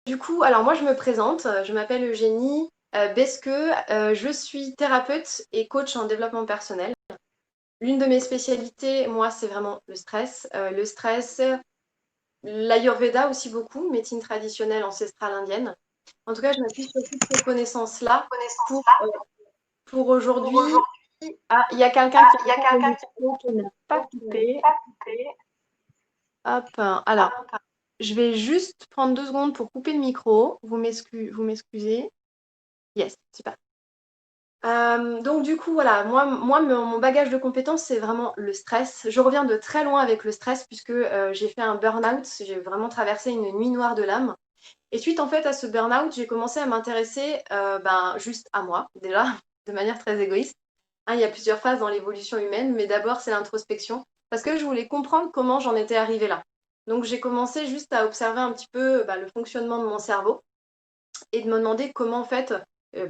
du coup, alors moi, je me présente, je m'appelle Eugénie Besque, je suis thérapeute et coach en développement personnel. L'une de mes spécialités, moi, c'est vraiment le stress. Le stress, l'Ayurveda aussi beaucoup, médecine traditionnelle ancestrale indienne. En tout cas, je m'appuie sur toutes ces connaissances-là pour, euh, pour aujourd'hui. Ah, il y a quelqu'un qui entend le micro qui n'a pas coupé. Hop, alors, je vais juste prendre 2 secondes pour couper le micro. Vous m'excusez. Yes, super. Donc du coup, voilà, moi mon bagage de compétences, c'est vraiment le stress. Je reviens de très loin avec le stress puisque j'ai fait un burn-out, j'ai vraiment traversé une nuit noire de l'âme. Et suite en fait à ce burn-out, j'ai commencé à m'intéresser juste à moi, déjà, de manière très égoïste. Hein, il y a plusieurs phases dans l'évolution humaine, mais d'abord c'est l'introspection, parce que je voulais comprendre comment j'en étais arrivée là. Donc j'ai commencé juste à observer un petit peu le fonctionnement de mon cerveau et de me demander comment en fait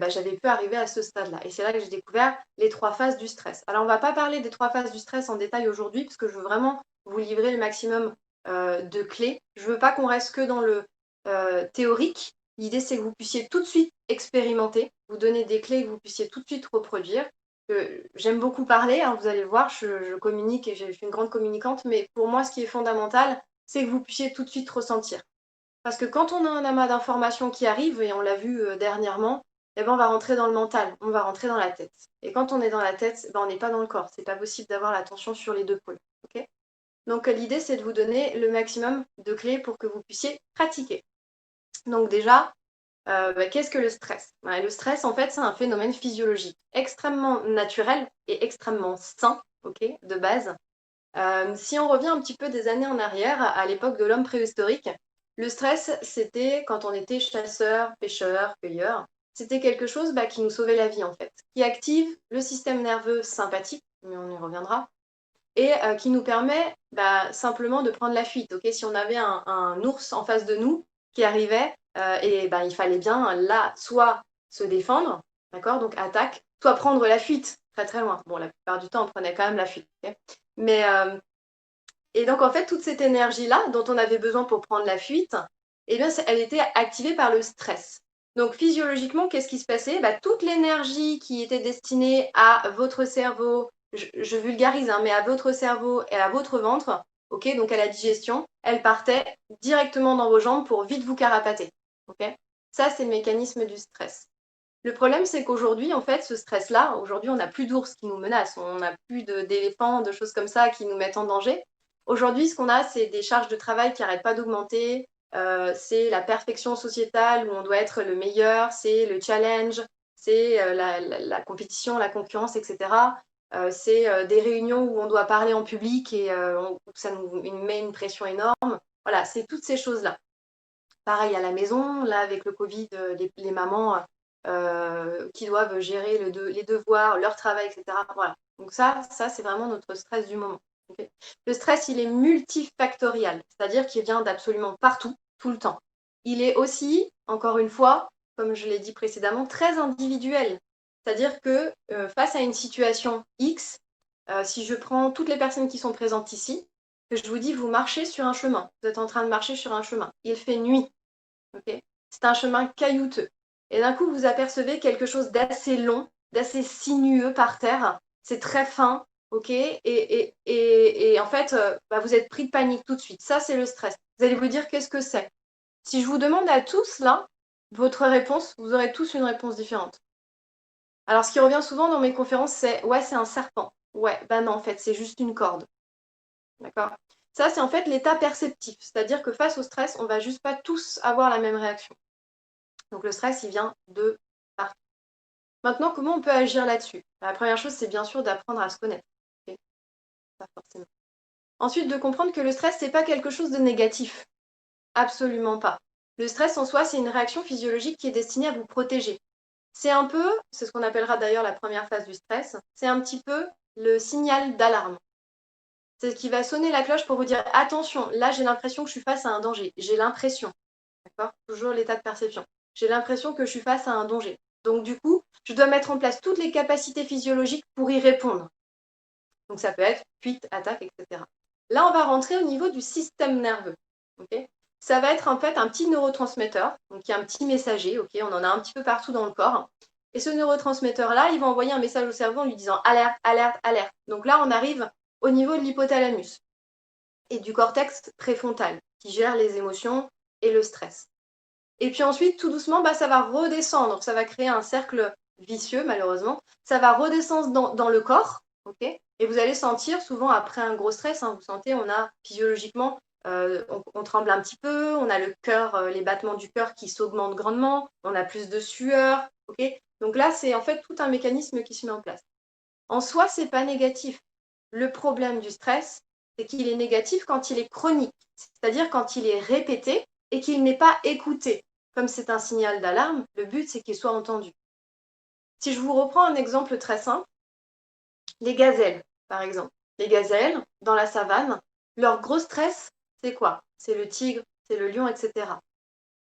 j'avais pu arriver à ce stade-là. Et c'est là que j'ai découvert les 3 phases du stress. Alors on ne va pas parler des 3 phases du stress en détail aujourd'hui, parce que je veux vraiment vous livrer le maximum de clés. Je ne veux pas qu'on reste que dans le théorique. L'idée, c'est que vous puissiez tout de suite expérimenter, vous donner des clés que vous puissiez tout de suite reproduire. J'aime beaucoup parler, hein, vous allez le voir, je communique et je suis une grande communicante, mais pour moi, ce qui est fondamental, c'est que vous puissiez tout de suite ressentir. Parce que quand on a un amas d'informations qui arrive, et on l'a vu dernièrement, eh ben, on va rentrer dans le mental, on va rentrer dans la tête. Et quand on est dans la tête, ben, on n'est pas dans le corps. C'est pas possible d'avoir l'attention sur les deux pôles. Okay. Donc l'idée, c'est de vous donner le maximum de clés pour que vous puissiez pratiquer. Donc déjà, qu'est-ce que le stress? Le stress, en fait, c'est un phénomène physiologique extrêmement naturel et extrêmement sain, okay, de base. Si on revient un petit peu des années en arrière, à l'époque de l'homme préhistorique, le stress, c'était quand on était chasseur, pêcheur, cueilleur. C'était quelque chose qui nous sauvait la vie, en fait, qui active le système nerveux sympathique, mais on y reviendra, et qui nous permet simplement de prendre la fuite. Okay, si on avait un ours en face de nous qui arrivait, il fallait bien là soit se défendre, d'accord, donc attaque, soit prendre la fuite très très loin. Bon, la plupart du temps, on prenait quand même la fuite. Okay, mais et donc, en fait, toute cette énergie-là, dont on avait besoin pour prendre la fuite, eh bien, elle était activée par le stress. Donc, physiologiquement, qu'est-ce qui se passait? Toute l'énergie qui était destinée à votre cerveau, je vulgarise, hein, mais à votre cerveau et à votre ventre, okay, donc à la digestion, elle partait directement dans vos jambes pour vite vous carapater. Okay, ça, c'est le mécanisme du stress. Le problème, c'est qu'aujourd'hui, en fait, ce stress-là, aujourd'hui, on n'a plus d'ours qui nous menacent, on n'a plus d'éléphants, de choses comme ça qui nous mettent en danger. Aujourd'hui, ce qu'on a, c'est des charges de travail qui n'arrêtent pas d'augmenter, c'est la perfection sociétale où on doit être le meilleur, c'est le challenge, c'est la compétition, la concurrence, etc. C'est des réunions où on doit parler en public et ça nous met une pression énorme. Voilà, c'est toutes ces choses-là. Pareil à la maison, là avec le Covid, les mamans qui doivent gérer les devoirs, leur travail, etc. Voilà. Donc ça c'est vraiment notre stress du moment. Okay, le stress, il est multifactoriel, c'est-à-dire qu'il vient d'absolument partout, tout le temps. Il est aussi, encore une fois, comme je l'ai dit précédemment, très individuel. C'est-à-dire que face à une situation X, si je prends toutes les personnes qui sont présentes ici, que je vous dis, vous marchez sur un chemin, vous êtes en train de marcher sur un chemin, il fait nuit, okay, c'est un chemin caillouteux. Et d'un coup, vous apercevez quelque chose d'assez long, d'assez sinueux par terre. C'est très fin, ok, et en fait, vous êtes pris de panique tout de suite. Ça, c'est le stress. Vous allez vous dire qu'est-ce que c'est. Si je vous demande à tous là, votre réponse, vous aurez tous une réponse différente. Alors, ce qui revient souvent dans mes conférences, c'est ouais, c'est un serpent. Ouais, non, en fait, c'est juste une corde. D'accord. Ça, c'est en fait l'état perceptif. C'est-à-dire que face au stress, on va juste pas tous avoir la même réaction. Donc le stress, il vient de partout. Maintenant, comment on peut agir là-dessus? La première chose, c'est bien sûr d'apprendre à se connaître. Okay, pas forcément. Ensuite, de comprendre que le stress, c'est pas quelque chose de négatif. Absolument pas. Le stress en soi, c'est une réaction physiologique qui est destinée à vous protéger. C'est un peu, c'est ce qu'on appellera d'ailleurs la première phase du stress, c'est un petit peu le signal d'alarme. C'est ce qui va sonner la cloche pour vous dire attention, là j'ai l'impression que je suis face à un danger. J'ai l'impression, d'accord? Toujours l'état de perception. J'ai l'impression que je suis face à un danger. Donc du coup, je dois mettre en place toutes les capacités physiologiques pour y répondre. Donc ça peut être fuite, attaque, etc. Là, on va rentrer au niveau du système nerveux. Okay, ça va être en fait un petit neurotransmetteur, donc il y a un petit messager, ok, on en a un petit peu partout dans le corps. Et ce neurotransmetteur-là, il va envoyer un message au cerveau en lui disant alerte, alerte, alerte. Donc là, on arrive au niveau de l'hypothalamus et du cortex préfrontal qui gère les émotions et le stress. Et puis ensuite, tout doucement, ça va redescendre, ça va créer un cercle vicieux, malheureusement. Ça va redescendre dans le corps, ok. Et vous allez sentir, souvent après un gros stress, vous sentez, on a physiologiquement, on tremble un petit peu, on a le cœur, les battements du cœur qui s'augmentent grandement, on a plus de sueur, ok. Donc là, c'est en fait tout un mécanisme qui se met en place. En soi, c'est pas négatif. Le problème du stress, c'est qu'il est négatif quand il est chronique, c'est-à-dire quand il est répété et qu'il n'est pas écouté. Comme c'est un signal d'alarme, le but, c'est qu'il soit entendu. Si je vous reprends un exemple très simple, les gazelles, par exemple. Les gazelles, dans la savane, leur gros stress, c'est quoi? C'est le tigre, c'est le lion, etc.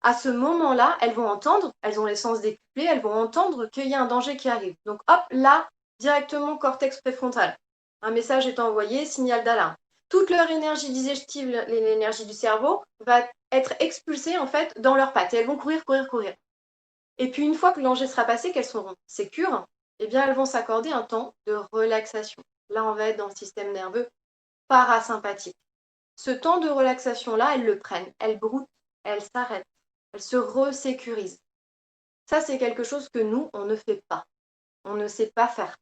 À ce moment-là, elles vont entendre, elles ont les sens décuplés, elles vont entendre qu'il y a un danger qui arrive. Donc hop, là, directement cortex préfrontal. Un message est envoyé, signal d'alarme. Toute leur énergie digestive, l'énergie du cerveau, va être expulsée en fait dans leurs pattes. Et elles vont courir, courir, courir. Et puis une fois que le danger sera passé, qu'elles seront sécures, eh bien elles vont s'accorder un temps de relaxation. Là, on va être dans le système nerveux parasympathique. Ce temps de relaxation-là, elles le prennent, elles broutent, elles s'arrêtent, elles se resécurisent. Ça, c'est quelque chose que nous, on ne fait pas. On ne sait pas faire.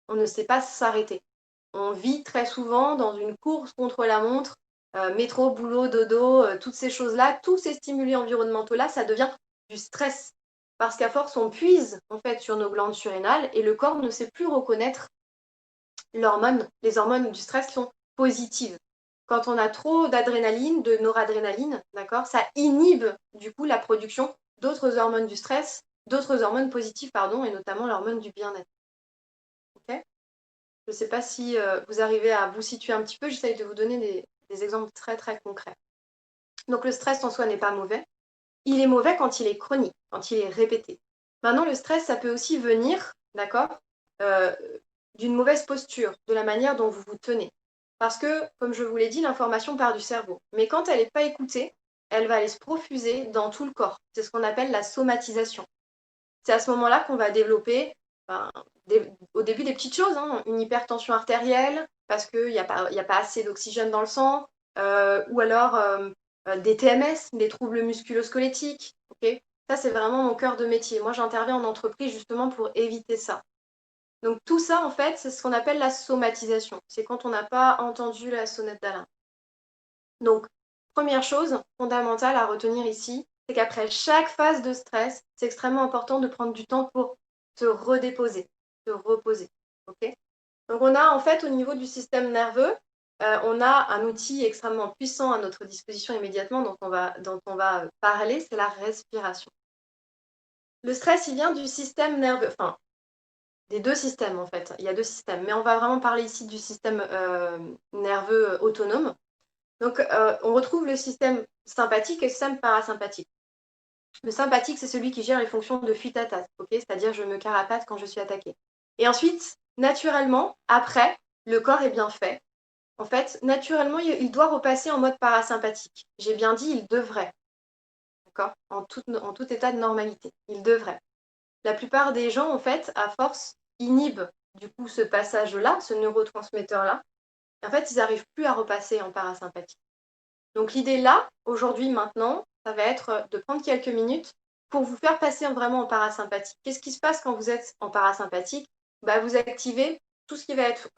On ne sait pas s'arrêter. On vit très souvent dans une course contre la montre, métro, boulot, dodo, toutes ces choses-là, tous ces stimuli environnementaux-là, ça devient du stress. Parce qu'à force, on puise en fait sur nos glandes surrénales et le corps ne sait plus reconnaître l'hormone. Les hormones du stress sont positives. Quand on a trop d'adrénaline, de noradrénaline, d'accord, ça inhibe du coup la production d'autres hormones du stress, d'autres hormones positives, pardon, et notamment l'hormone du bien-être. Okay. Je ne sais pas si vous arrivez à vous situer un petit peu, j'essaye de vous donner des exemples très très concrets. Donc le stress en soi n'est pas mauvais. Il est mauvais quand il est chronique, quand il est répété. Maintenant, le stress, ça peut aussi venir, d'accord, euh, d'une mauvaise posture, de la manière dont vous vous tenez. Parce que, comme je vous l'ai dit, l'information part du cerveau. Mais quand elle n'est pas écoutée, elle va aller se profuser dans tout le corps. C'est ce qu'on appelle la somatisation. C'est à ce moment-là qu'on va développer, au début, des petites choses, une hypertension artérielle, parce qu'il n'y a pas assez d'oxygène dans le sang, ou alors des TMS, des troubles musculo-squelettiques. Okay, ça, c'est vraiment mon cœur de métier. Moi, j'interviens en entreprise justement pour éviter ça. Donc tout ça, en fait, c'est ce qu'on appelle la somatisation. C'est quand on n'a pas entendu la sonnette d'alarme. Donc, première chose fondamentale à retenir ici, c'est qu'après chaque phase de stress, c'est extrêmement important de prendre du temps pour se redéposer, se reposer. Okay, donc on a en fait au niveau du système nerveux, on a un outil extrêmement puissant à notre disposition immédiatement dont on va parler, c'est la respiration. Le stress, il vient du système nerveux, enfin des deux systèmes en fait. Il y a deux systèmes, mais on va vraiment parler ici du système nerveux autonome. Donc, on retrouve le système sympathique et le système parasympathique. Le sympathique, c'est celui qui gère les fonctions de fuite-attaque, okay, c'est-à-dire je me carapate quand je suis attaquée. Et ensuite, naturellement, après, le corps est bien fait. En fait, naturellement, il doit repasser en mode parasympathique. J'ai bien dit, il devrait, d'accord, en tout état de normalité. Il devrait. La plupart des gens, en fait, à force, inhibent du coup ce passage-là, ce neurotransmetteur-là. En fait, ils n'arrivent plus à repasser en parasympathique. Donc l'idée là, aujourd'hui, maintenant, ça va être de prendre quelques minutes pour vous faire passer vraiment en parasympathique. Qu'est-ce qui se passe quand vous êtes en parasympathique? Vous activez tout ce qui va être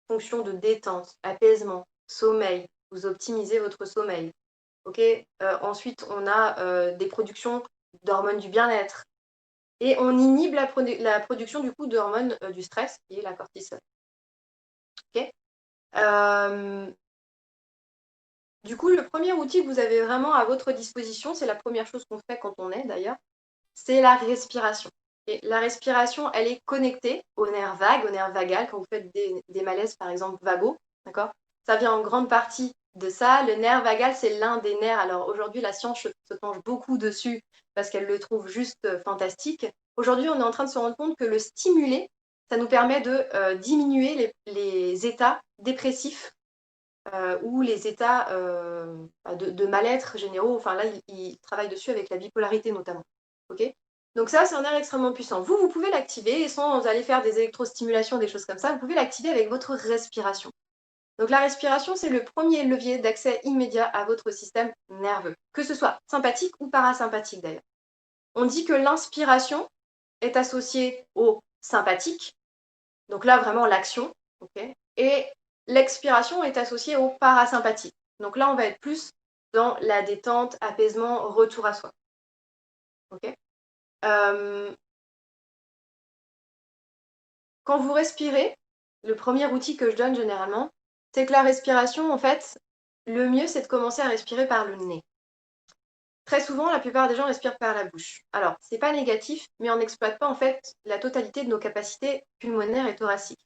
fonction de détente, apaisement, sommeil. Vous optimisez votre sommeil. Okay, ensuite, on a des productions d'hormones du bien-être. Et on inhibe la production du coup d'hormones du stress, qui est la cortisol. Okay, du coup, le premier outil que vous avez vraiment à votre disposition, c'est la première chose qu'on fait quand on est d'ailleurs, c'est la respiration. Et la respiration, elle est connectée au nerf vague, au nerf vagal, quand vous faites des malaises, par exemple, vagaux, d'accord? Ça vient en grande partie de ça. Le nerf vagal, c'est l'un des nerfs. Alors aujourd'hui, la science se penche beaucoup dessus parce qu'elle le trouve juste fantastique. Aujourd'hui, on est en train de se rendre compte que le stimuler, ça nous permet de diminuer les états dépressifs ou les états de mal-être généraux. Enfin là, il travaille dessus avec la bipolarité notamment. Ok. Donc ça, c'est un nerf extrêmement puissant. Vous pouvez l'activer sans aller faire des électrostimulations, des choses comme ça. Vous pouvez l'activer avec votre respiration. Donc la respiration, c'est le premier levier d'accès immédiat à votre système nerveux, que ce soit sympathique ou parasympathique d'ailleurs. On dit que l'inspiration est associée au sympathique, donc là vraiment l'action, okay, et l'expiration est associée au parasympathique. Donc là, on va être plus dans la détente, apaisement, retour à soi. Okay. Quand vous respirez, le premier outil que je donne généralement, c'est que la respiration, en fait, le mieux, c'est de commencer à respirer par le nez. Très souvent, la plupart des gens respirent par la bouche. Alors, c'est pas négatif, mais on n'exploite pas en fait la totalité de nos capacités pulmonaires et thoraciques.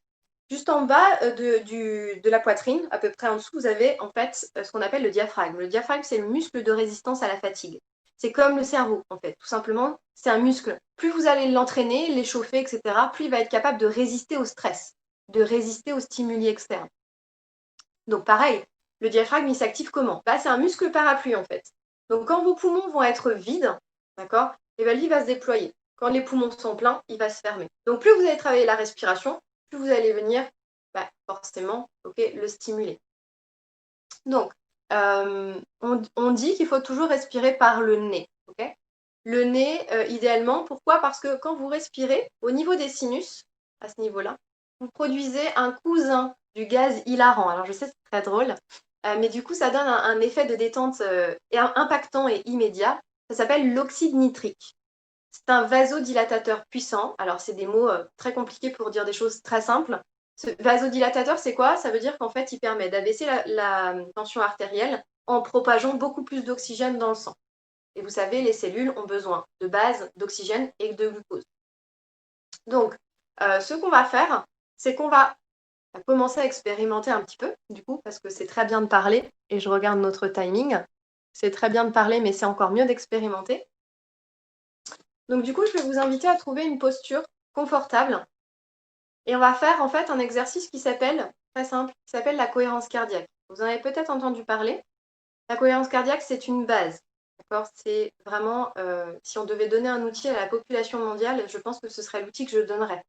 Juste en bas de la poitrine, à peu près en dessous, vous avez en fait ce qu'on appelle le diaphragme. Le diaphragme, c'est le muscle de résistance à la fatigue. C'est comme le cerveau, en fait. Tout simplement, c'est un muscle. Plus vous allez l'entraîner, l'échauffer, etc., plus il va être capable de résister au stress, de résister aux stimuli externes. Donc pareil, le diaphragme, il s'active comment? C'est un muscle parapluie, en fait. Donc quand vos poumons vont être vides, d'accord, et bien lui va se déployer. Quand les poumons sont pleins, il va se fermer. Donc plus vous allez travailler la respiration, plus vous allez venir forcément le stimuler. Donc, on dit qu'il faut toujours respirer par le nez. Okay, le nez, idéalement, pourquoi? Parce que quand vous respirez, au niveau des sinus, à ce niveau-là, vous produisez un cousin du gaz hilarant. Alors, je sais, c'est très drôle, mais du coup, ça donne un effet de détente impactant et immédiat. Ça s'appelle l'oxyde nitrique. C'est un vasodilatateur puissant. Alors, c'est des mots très compliqués pour dire des choses très simples. Ce vasodilatateur, c'est quoi? Ça veut dire qu'en fait, il permet d'abaisser la tension artérielle en propageant beaucoup plus d'oxygène dans le sang. Et vous savez, les cellules ont besoin de base, d'oxygène et de glucose. Donc, ce qu'on va faire, c'est qu'on va commencer à expérimenter un petit peu, du coup, parce que c'est très bien de parler, et je regarde notre timing. C'est très bien de parler, mais c'est encore mieux d'expérimenter. Donc du coup, je vais vous inviter à trouver une posture confortable. Et on va faire en fait un exercice qui s'appelle, très simple, qui s'appelle la cohérence cardiaque. Vous en avez peut-être entendu parler. La cohérence cardiaque, c'est une base. D'accord? C'est vraiment, si on devait donner un outil à la population mondiale, je pense que ce serait l'outil que je donnerais.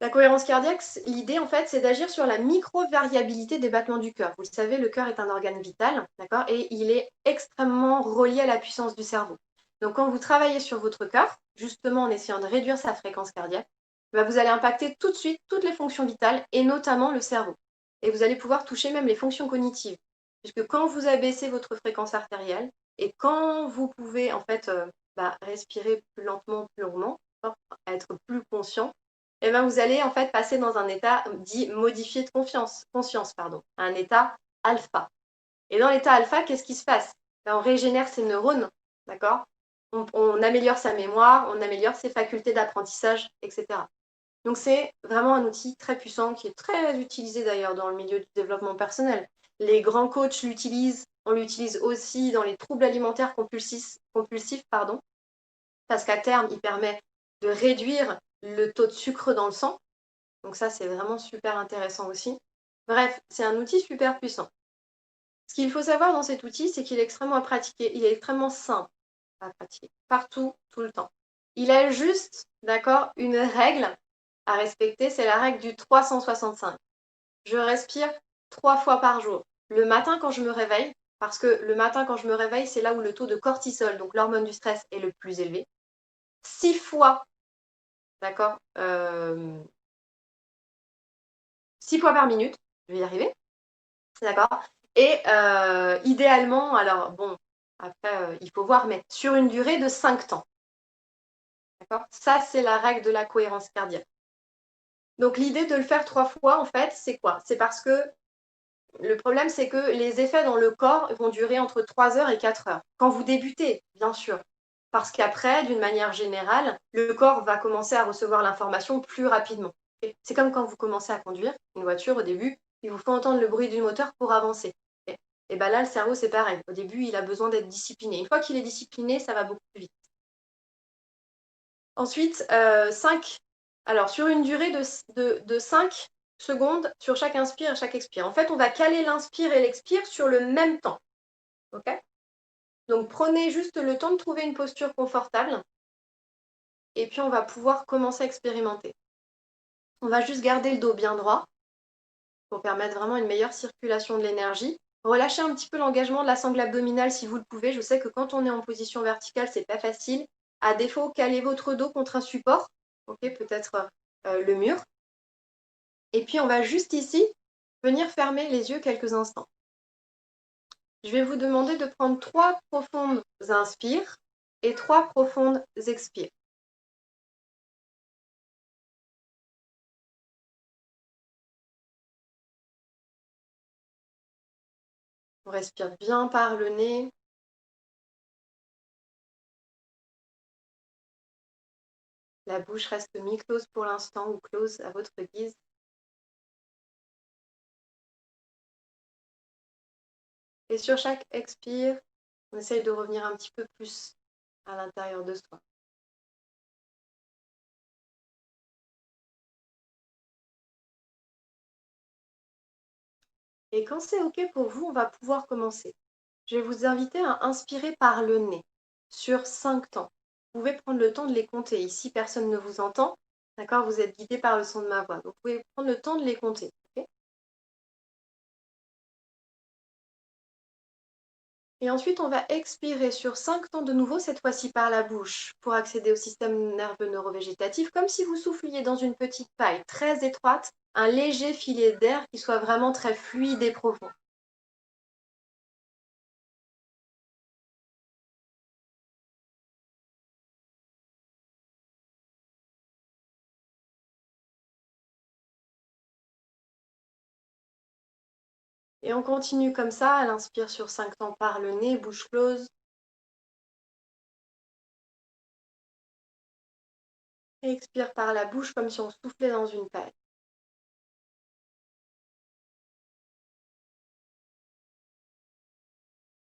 La cohérence cardiaque, l'idée en fait, c'est d'agir sur la micro-variabilité des battements du cœur. Vous le savez, le cœur est un organe vital, d'accord? Et il est extrêmement relié à la puissance du cerveau. Donc quand vous travaillez sur votre cœur, justement en essayant de réduire sa fréquence cardiaque, vous allez impacter tout de suite toutes les fonctions vitales et notamment le cerveau. Et vous allez pouvoir toucher même les fonctions cognitives. Puisque quand vous abaissez votre fréquence artérielle et quand vous pouvez en fait respirer plus lentement, plus longuement, être plus conscient, et vous allez en fait passer dans un état dit modifié de conscience, un état alpha. Et dans l'état alpha, qu'est-ce qui se passe? On régénère ses neurones, d'accord? On améliore sa mémoire, on améliore ses facultés d'apprentissage, etc. Donc c'est vraiment un outil très puissant qui est très utilisé d'ailleurs dans le milieu du développement personnel. Les grands coachs l'utilisent, on l'utilise aussi dans les troubles alimentaires compulsifs, parce qu'à terme, il permet de réduire le taux de sucre dans le sang. Donc ça, c'est vraiment super intéressant aussi. Bref, c'est un outil super puissant. Ce qu'il faut savoir dans cet outil, c'est qu'il est extrêmement à pratiquer, il est extrêmement simple à pratiquer, partout, tout le temps. Il a juste, d'accord, une règle à respecter, c'est la règle du 365. Je respire 3 fois par jour. Le matin quand je me réveille, parce que le matin quand je me réveille, c'est là où le taux de cortisol, donc l'hormone du stress, est le plus élevé. 6 fois, d'accord, 6 fois par minute, je vais y arriver, d'accord. Et idéalement, alors bon, après il faut voir, mais sur une durée de 5 temps. D'accord? Ça, c'est la règle de la cohérence cardiaque. Donc l'idée de le faire 3 fois, en fait, c'est quoi? C'est parce que le problème, c'est que les effets dans le corps vont durer entre 3 heures et 4 heures. Quand vous débutez, bien sûr. Parce qu'après, d'une manière générale, le corps va commencer à recevoir l'information plus rapidement. C'est comme quand vous commencez à conduire une voiture au début, il vous faut entendre le bruit du moteur pour avancer. Et bien là, le cerveau, c'est pareil. Au début, il a besoin d'être discipliné. Une fois qu'il est discipliné, ça va beaucoup plus vite. Ensuite, 5. Alors, sur une durée de 5 secondes sur chaque inspire et chaque expire. En fait, on va caler l'inspire et l'expire sur le même temps. Ok? Donc, prenez juste le temps de trouver une posture confortable et puis on va pouvoir commencer à expérimenter. On va juste garder le dos bien droit pour permettre vraiment une meilleure circulation de l'énergie. Relâchez un petit peu l'engagement de la sangle abdominale si vous le pouvez. Je sais que quand on est en position verticale, c'est pas facile. À défaut, calez votre dos contre un support, ok, peut-être le mur. Et puis on va juste ici venir fermer les yeux quelques instants. Je vais vous demander de prendre 3 profondes inspires et 3 profondes expires. On respire bien par le nez. La bouche reste mi-close pour l'instant ou close à votre guise. Et sur chaque expire, on essaye de revenir un petit peu plus à l'intérieur de soi. Et quand c'est OK pour vous, on va pouvoir commencer. Je vais vous inviter à inspirer par le nez sur 5 temps. Vous pouvez prendre le temps de les compter. Ici, personne ne vous entend. D'accord? Vous êtes guidé par le son de ma voix. Donc, vous pouvez prendre le temps de les compter. Okay? Et ensuite, on va expirer sur 5 temps de nouveau, cette fois-ci par la bouche, pour accéder au système nerveux neurovégétatif, comme si vous souffliez dans une petite paille très étroite, un léger filet d'air qui soit vraiment très fluide et profond. Et on continue comme ça, elle inspire sur 5 temps par le nez, bouche close. Et expire par la bouche comme si on soufflait dans une paille.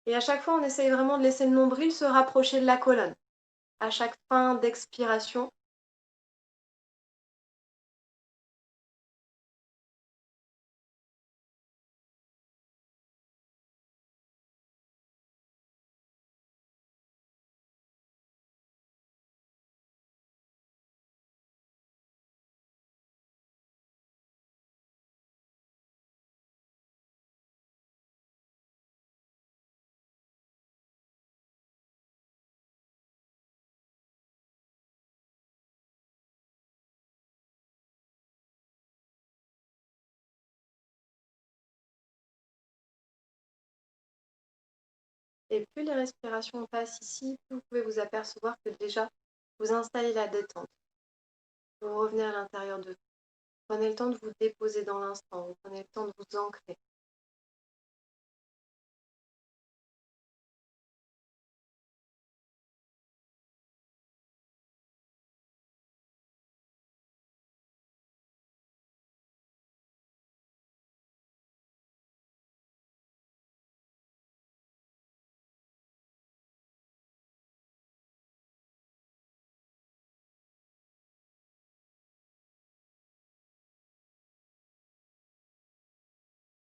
Et à chaque fois, on essaye vraiment de laisser le nombril se rapprocher de la colonne. À chaque fin d'expiration, et plus les respirations passent ici, plus vous pouvez vous apercevoir que déjà, vous installez la détente. Vous revenez à l'intérieur de vous. Prenez le temps de vous déposer dans l'instant. Vous prenez le temps de vous ancrer.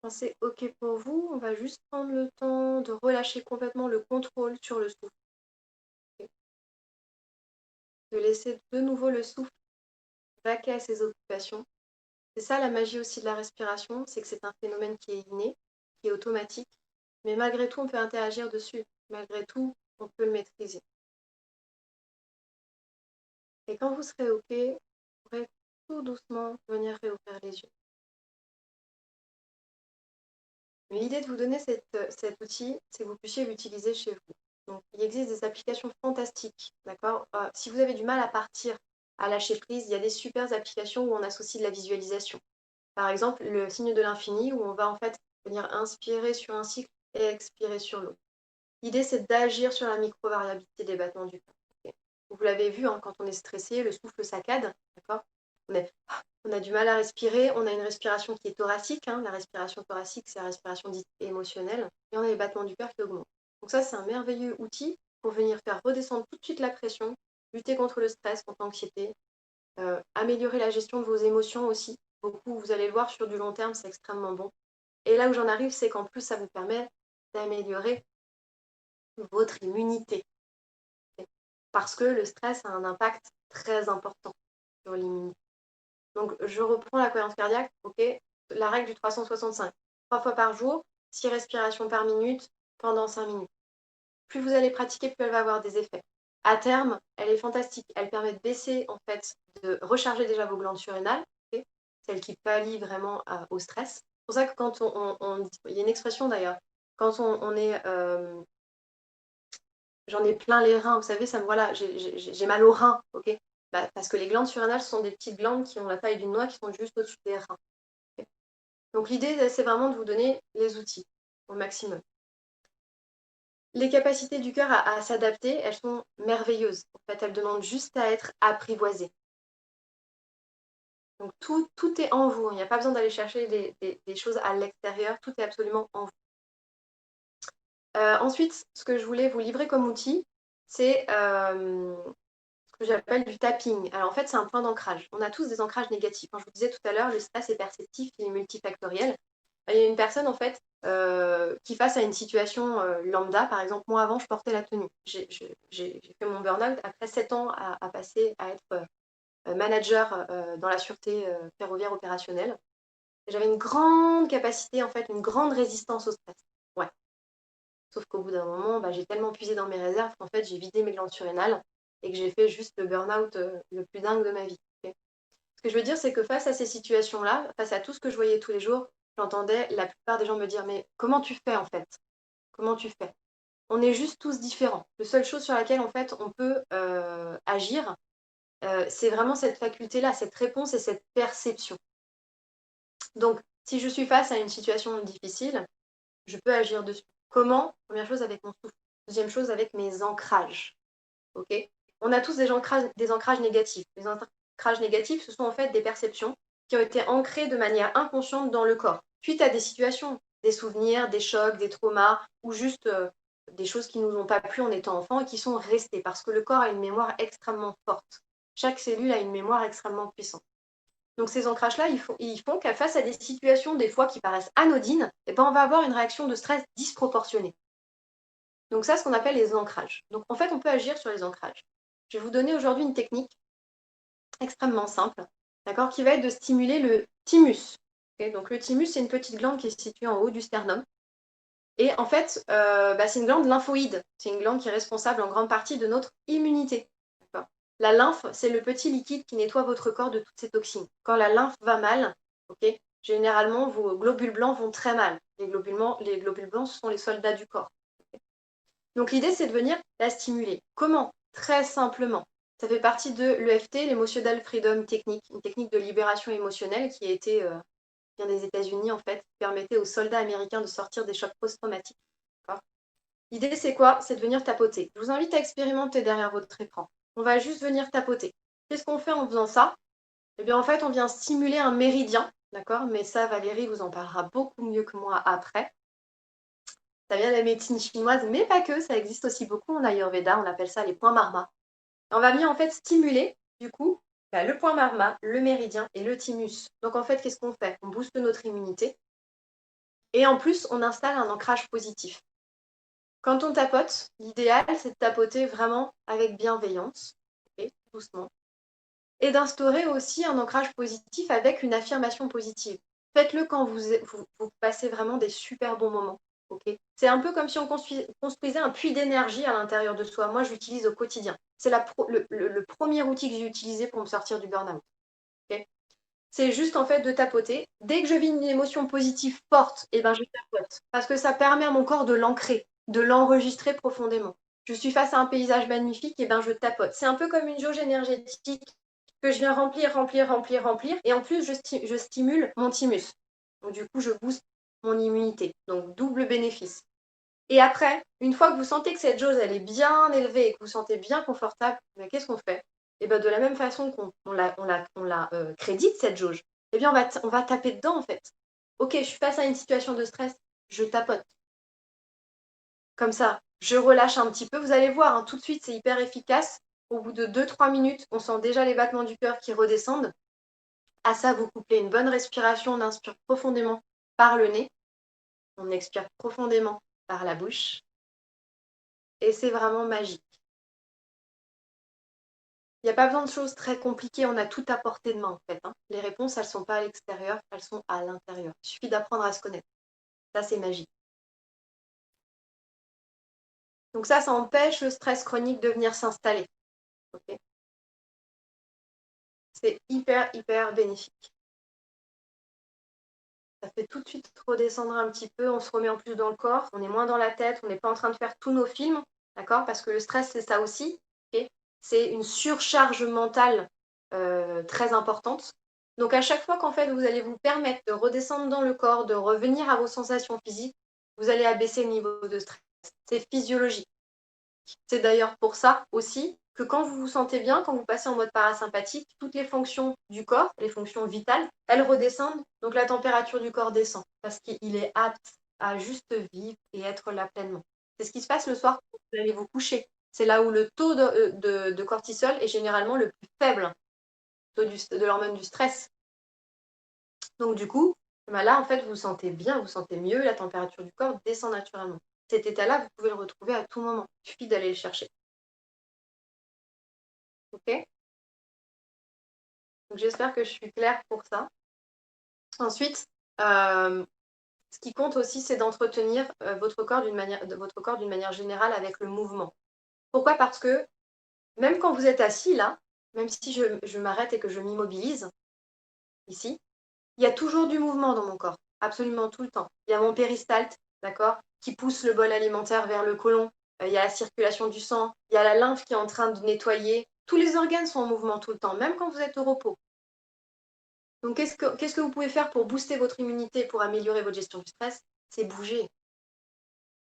Quand c'est OK pour vous, on va juste prendre le temps de relâcher complètement le contrôle sur le souffle. De laisser de nouveau le souffle vaquer à ses occupations. C'est ça la magie aussi de la respiration, c'est que c'est un phénomène qui est inné, qui est automatique, mais malgré tout, on peut interagir dessus. Malgré tout, on peut le maîtriser. Et quand vous serez OK, vous pourrez tout doucement venir réouvrir les yeux. L'idée de vous donner cet outil, c'est que vous puissiez l'utiliser chez vous. Donc, il existe des applications fantastiques, d'accord? Si vous avez du mal à partir, à lâcher prise, il y a des super applications où on associe de la visualisation. Par exemple, le signe de l'infini, où on va en fait venir inspirer sur un cycle et expirer sur l'autre. L'idée, c'est d'agir sur la micro-variabilité des battements du cœur. Okay. Vous l'avez vu, hein, quand on est stressé, le souffle saccade, d'accord? On a du mal à respirer, on a une respiration qui est thoracique. Hein. La respiration thoracique, c'est la respiration dite émotionnelle. Et on a les battements du cœur qui augmentent. Donc ça, c'est un merveilleux outil pour venir faire redescendre tout de suite la pression, lutter contre le stress, contre l'anxiété, améliorer la gestion de vos émotions aussi, beaucoup. Vous allez le voir sur du long terme, c'est extrêmement bon. Et là où j'en arrive, c'est qu'en plus, ça vous permet d'améliorer votre immunité. Parce que le stress a un impact très important sur l'immunité. Donc, je reprends la cohérence cardiaque, ok, la règle du 365. 3 fois par jour, 6 respirations par minute pendant 5 minutes. Plus vous allez pratiquer, plus elle va avoir des effets. À terme, elle est fantastique. Elle permet de baisser, en fait, de recharger déjà vos glandes surrénales, okay, celles qui pallient vraiment au stress. C'est pour ça que quand il y a une expression d'ailleurs, quand on est j'en ai plein les reins, vous savez, ça me voilà, j'ai mal aux reins, ok, bah, parce que les glandes surrénales sont des petites glandes qui ont la taille d'une noix qui sont juste au-dessus des reins. Okay. Donc l'idée, c'est vraiment de vous donner les outils au maximum. Les capacités du cœur à s'adapter, elles sont merveilleuses. En fait, elles demandent juste à être apprivoisées. Donc tout est en vous. Il n'y a pas besoin d'aller chercher des choses à l'extérieur. Tout est absolument en vous. Ensuite, ce que je voulais vous livrer comme outil, c'est ce que j'appelle du tapping. Alors en fait, c'est un point d'ancrage. On a tous des ancrages négatifs. Quand je vous disais tout à l'heure, le stress est perceptif, il est multifactoriel. Il y a une personne, en fait, qui face à une situation lambda, par exemple, moi avant, je portais la tenue. J'ai fait mon burn-out après 7 ans à passer à être manager dans la sûreté ferroviaire opérationnelle. J'avais une grande capacité, en fait, une grande résistance au stress. Ouais. Sauf qu'au bout d'un moment, bah, j'ai tellement puisé dans mes réserves qu'en fait, j'ai vidé mes glandes surrénales et que j'ai fait juste le burn-out le plus dingue de ma vie. Okay. Ce que je veux dire, c'est que face à ces situations-là, face à tout ce que je voyais tous les jours, j'entendais la plupart des gens me dire « Mais comment tu fais en fait? Comment tu fais ?» On est juste tous différents. La seule chose sur laquelle en fait on peut agir, c'est vraiment cette faculté-là, cette réponse et cette perception. Donc, si je suis face à une situation difficile, je peux agir dessus. Comment? Première chose avec mon souffle. Deuxième chose avec mes ancrages. Okay, on a tous des ancrages négatifs. Les ancrages négatifs, ce sont en fait des perceptions qui ont été ancrées de manière inconsciente dans le corps, suite à des situations, des souvenirs, des chocs, des traumas, ou juste des choses qui ne nous ont pas plu en étant enfant et qui sont restées, parce que le corps a une mémoire extrêmement forte. Chaque cellule a une mémoire extrêmement puissante. Donc ces ancrages-là, ils font qu'à face à des situations des fois qui paraissent anodines, eh ben, on va avoir une réaction de stress disproportionnée. Donc ça, ce qu'on appelle les ancrages. Donc en fait, on peut agir sur les ancrages. Je vais vous donner aujourd'hui une technique extrêmement simple, d'accord, qui va être de stimuler le thymus. Okay, donc le thymus, c'est une petite glande qui est située en haut du sternum. Et en fait, c'est une glande lymphoïde. C'est une glande qui est responsable en grande partie de notre immunité. La lymphe, c'est le petit liquide qui nettoie votre corps de toutes ces toxines. Quand la lymphe va mal, okay, généralement, vos globules blancs vont très mal. Les globules blancs, ce sont les soldats du corps. Okay. Donc l'idée, c'est de venir la stimuler. Comment? Très simplement. Ça fait partie de l'EFT, l'Emotional Freedom Technique, une technique de libération émotionnelle qui a été vient des États-Unis, en fait, qui permettait aux soldats américains de sortir des chocs post-traumatiques. L'idée, c'est quoi? C'est de venir tapoter. Je vous invite à expérimenter derrière votre écran. On va juste venir tapoter. Qu'est-ce qu'on fait en faisant ça? Eh bien, en fait, on vient stimuler un méridien, d'accord? Mais ça, Valérie vous en parlera beaucoup mieux que moi après. Ça vient de la médecine chinoise, mais pas que, ça existe aussi beaucoup en Ayurveda, on appelle ça les points marma. On va venir en fait stimuler, du coup, le point marma, le méridien et le thymus. Donc en fait, qu'est-ce qu'on fait? On booste notre immunité et en plus, on installe un ancrage positif. Quand on tapote, l'idéal, c'est de tapoter vraiment avec bienveillance, okay, doucement, et d'instaurer aussi un ancrage positif avec une affirmation positive. Faites-le quand vous passez vraiment des super bons moments. Okay, c'est un peu comme si on construisait un puits d'énergie à l'intérieur de soi. Moi, je l'utilise au quotidien. C'est le premier outil que j'ai utilisé pour me sortir du burn-out. Okay, c'est juste en fait de tapoter. Dès que je vis une émotion positive forte, eh ben, je tapote. Parce que ça permet à mon corps de l'ancrer, de l'enregistrer profondément. Je suis face à un paysage magnifique, eh ben, je tapote. C'est un peu comme une jauge énergétique que je viens remplir. Et en plus, je stimule mon thymus. Donc, du coup, je booste mon immunité. Donc, double bénéfice. Et après, une fois que vous sentez que cette jauge, elle est bien élevée et que vous vous sentez bien confortable, ben, qu'est-ce qu'on fait? Et ben, de la même façon qu'on la crédite, cette jauge, eh bien, on va taper dedans, en fait. Ok, je suis face à une situation de stress, je tapote. Comme ça, je relâche un petit peu. Vous allez voir, hein, tout de suite, c'est hyper efficace. Au bout de 2-3 minutes, on sent déjà les battements du cœur qui redescendent. À ça, vous couplez une bonne respiration, on inspire profondément par le nez, on expire profondément par la bouche, et c'est vraiment magique. Il n'y a pas besoin de choses très compliquées, on a tout à portée de main en fait. Les réponses, elles ne sont pas à l'extérieur, elles sont à l'intérieur. Il suffit d'apprendre à se connaître. Ça, c'est magique. Donc ça empêche le stress chronique de venir s'installer. Okay, c'est hyper, hyper bénéfique. Ça fait tout de suite redescendre un petit peu, on se remet en plus dans le corps, on est moins dans la tête, on n'est pas en train de faire tous nos films, d'accord? Parce que le stress, c'est ça aussi. Okay, c'est une surcharge mentale très importante. Donc à chaque fois qu'en fait vous allez vous permettre de redescendre dans le corps, de revenir à vos sensations physiques, vous allez abaisser le niveau de stress. C'est physiologique. C'est d'ailleurs pour ça aussi que quand vous vous sentez bien, quand vous passez en mode parasympathique, toutes les fonctions du corps, les fonctions vitales, elles redescendent, donc la température du corps descend, parce qu'il est apte à juste vivre et être là pleinement. C'est ce qui se passe le soir quand vous allez vous coucher. C'est là où le taux de cortisol est généralement le plus faible, le taux de l'hormone du stress. Donc du coup, là, en fait, vous vous sentez bien, vous vous sentez mieux, la température du corps descend naturellement. Cet état-là, vous pouvez le retrouver à tout moment. Il suffit d'aller le chercher. Ok? Donc j'espère que je suis claire pour ça. Ensuite, ce qui compte aussi, c'est d'entretenir votre corps d'une manière générale avec le mouvement. Pourquoi? Parce que même quand vous êtes assis là, même si je m'arrête et que je m'immobilise ici, il y a toujours du mouvement dans mon corps, absolument tout le temps. Il y a mon péristalthe, d'accord, qui pousse le bol alimentaire vers le côlon. Il y a la circulation du sang, il y a la lymphe qui est en train de nettoyer. Tous les organes sont en mouvement tout le temps, même quand vous êtes au repos. Donc, qu'est-ce que vous pouvez faire pour booster votre immunité, pour améliorer votre gestion du stress? C'est bouger.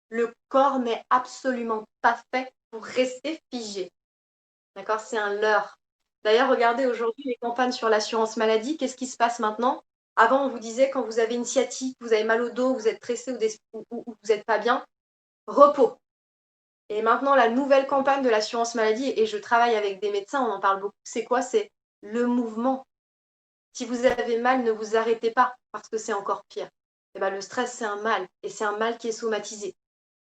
Le corps n'est absolument pas fait pour rester figé. D'accord? C'est un leurre. D'ailleurs, regardez aujourd'hui les campagnes sur l'assurance maladie. Qu'est-ce qui se passe maintenant? Avant, on vous disait quand vous avez une sciatique, vous avez mal au dos, vous êtes stressé ou vous n'êtes pas bien, repos. Et maintenant, la nouvelle campagne de l'assurance maladie, et je travaille avec des médecins, on en parle beaucoup, c'est quoi? C'est le mouvement. Si vous avez mal, ne vous arrêtez pas, parce que c'est encore pire. Et ben, le stress, c'est un mal, et c'est un mal qui est somatisé.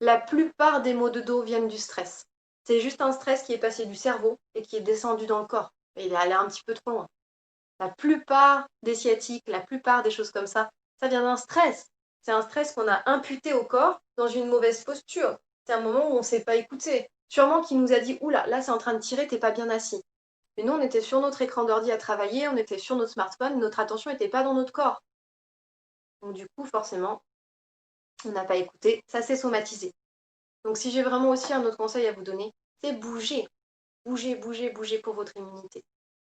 La plupart des maux de dos viennent du stress. C'est juste un stress qui est passé du cerveau et qui est descendu dans le corps. Et il est allé un petit peu trop loin. La plupart des sciatiques, la plupart des choses comme ça vient d'un stress. C'est un stress qu'on a imputé au corps dans une mauvaise posture. C'est un moment où on ne s'est pas écouté. Sûrement qui nous a dit « Oula, là c'est en train de tirer, t'es pas bien assis ». Mais nous, on était sur notre écran d'ordi à travailler, on était sur notre smartphone, notre attention n'était pas dans notre corps. Donc du coup, forcément, on n'a pas écouté, ça s'est somatisé. Donc si j'ai vraiment aussi un autre conseil à vous donner, c'est bouger. Bouger, bouger, bouger pour votre immunité.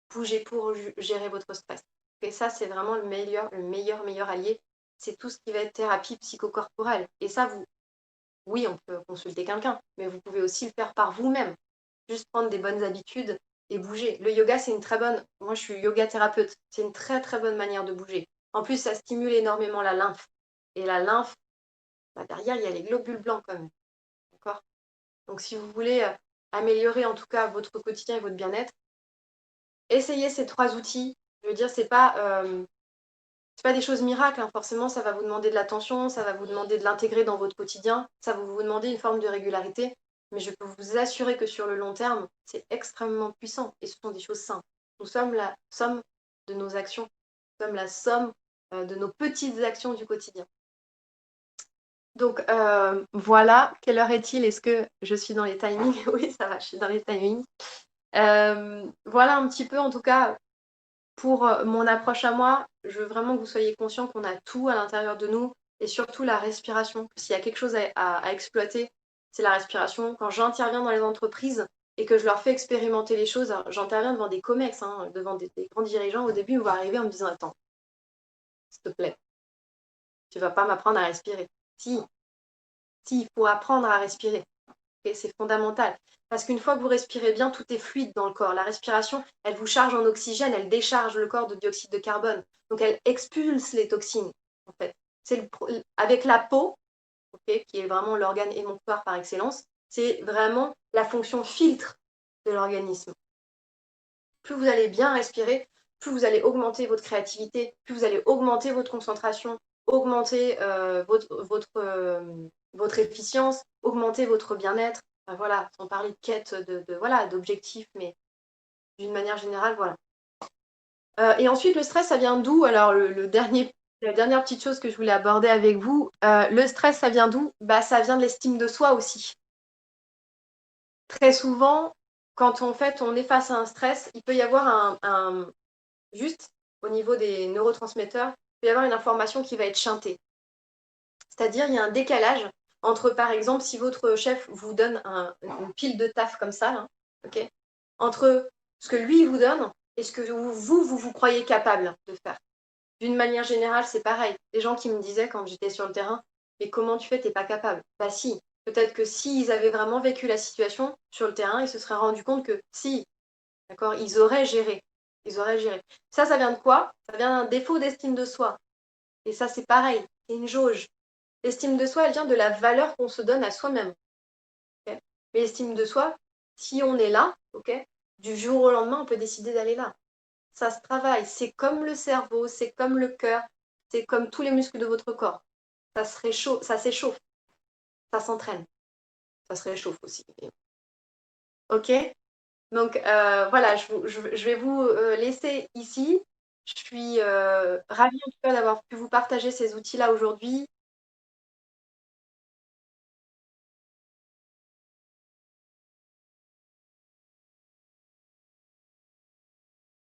Bouger pour gérer votre stress. Et ça, c'est vraiment le meilleur allié. C'est tout ce qui va être thérapie psychocorporelle. Et ça, oui, on peut consulter quelqu'un, mais vous pouvez aussi le faire par vous-même. Juste prendre des bonnes habitudes et bouger. Le yoga, c'est une très bonne... Moi, je suis yoga thérapeute. C'est une très, très bonne manière de bouger. En plus, ça stimule énormément la lymphe. Et la lymphe, derrière, il y a les globules blancs quand même. D'accord? Donc, si vous voulez améliorer en tout cas votre quotidien et votre bien-être, essayez ces 3 outils. Je veux dire, c'est pas des choses miracles. Forcément, ça va vous demander de l'attention, ça va vous demander de l'intégrer dans votre quotidien, ça va vous demander une forme de régularité. Mais je peux vous assurer que sur le long terme, c'est extrêmement puissant et ce sont des choses simples. Nous sommes la somme de nos actions, nous sommes la somme de nos petites actions du quotidien. Donc voilà, quelle heure est-il? Est-ce que je suis dans les timings? Oui, ça va, je suis dans les timings. Voilà un petit peu en tout cas pour mon approche à moi. Je veux vraiment que vous soyez conscient qu'on a tout à l'intérieur de nous et surtout la respiration. S'il y a quelque chose à exploiter, c'est la respiration. Quand j'interviens dans les entreprises et que je leur fais expérimenter les choses, j'interviens devant des comex, devant des grands dirigeants. Au début, ils vont arriver en me disant « Attends, s'il te plaît, tu vas pas m'apprendre à respirer. » Si, il faut apprendre à respirer. Et c'est fondamental. Parce qu'une fois que vous respirez bien, tout est fluide dans le corps. La respiration, elle vous charge en oxygène, elle décharge le corps de dioxyde de carbone. Donc elle expulse les toxines, en fait. Avec la peau, okay, qui est vraiment l'organe émonctoire par excellence, c'est vraiment la fonction filtre de l'organisme. Plus vous allez bien respirer, plus vous allez augmenter votre créativité, plus vous allez augmenter votre concentration, augmenter votre efficience, augmenter votre bien-être. Enfin, voilà, sans parler de quête, voilà, d'objectifs, mais d'une manière générale, voilà. Et ensuite, le stress, ça vient d'où? Alors, la dernière petite chose que je voulais aborder avec vous, le stress, ça vient d'où? Bah, ça vient de l'estime de soi aussi. Très souvent, quand on est face à un stress, il peut y avoir juste au niveau des neurotransmetteurs, il peut y avoir une information qui va être chantée. C'est-à-dire, il y a un décalage entre, par exemple, si votre chef vous donne une pile de taf comme ça, là, okay, entre ce que lui vous donne et ce que vous croyez capable de faire. D'une manière générale, c'est pareil. Les gens qui me disaient quand j'étais sur le terrain, mais comment tu fais, t'es pas capable. Bah si, peut-être que s'ils avaient vraiment vécu la situation sur le terrain, ils se seraient rendus compte que si, d'accord, ils auraient géré. Ils auraient géré. Ça vient de quoi? Ça vient d'un défaut d'estime de soi. Et ça, c'est pareil, c'est une jauge. L'estime de soi, elle vient de la valeur qu'on se donne à soi-même. Okay, mais l'estime de soi, si on est là, okay, du jour au lendemain, on peut décider d'aller là. Ça se travaille. C'est comme le cerveau, c'est comme le cœur, c'est comme tous les muscles de votre corps. Ça se réchauffe, ça s'échauffe, ça s'entraîne. Ça se réchauffe aussi. Ok. Donc voilà, je vais vous laisser ici. Je suis ravie en tout cas d'avoir pu vous partager ces outils-là aujourd'hui.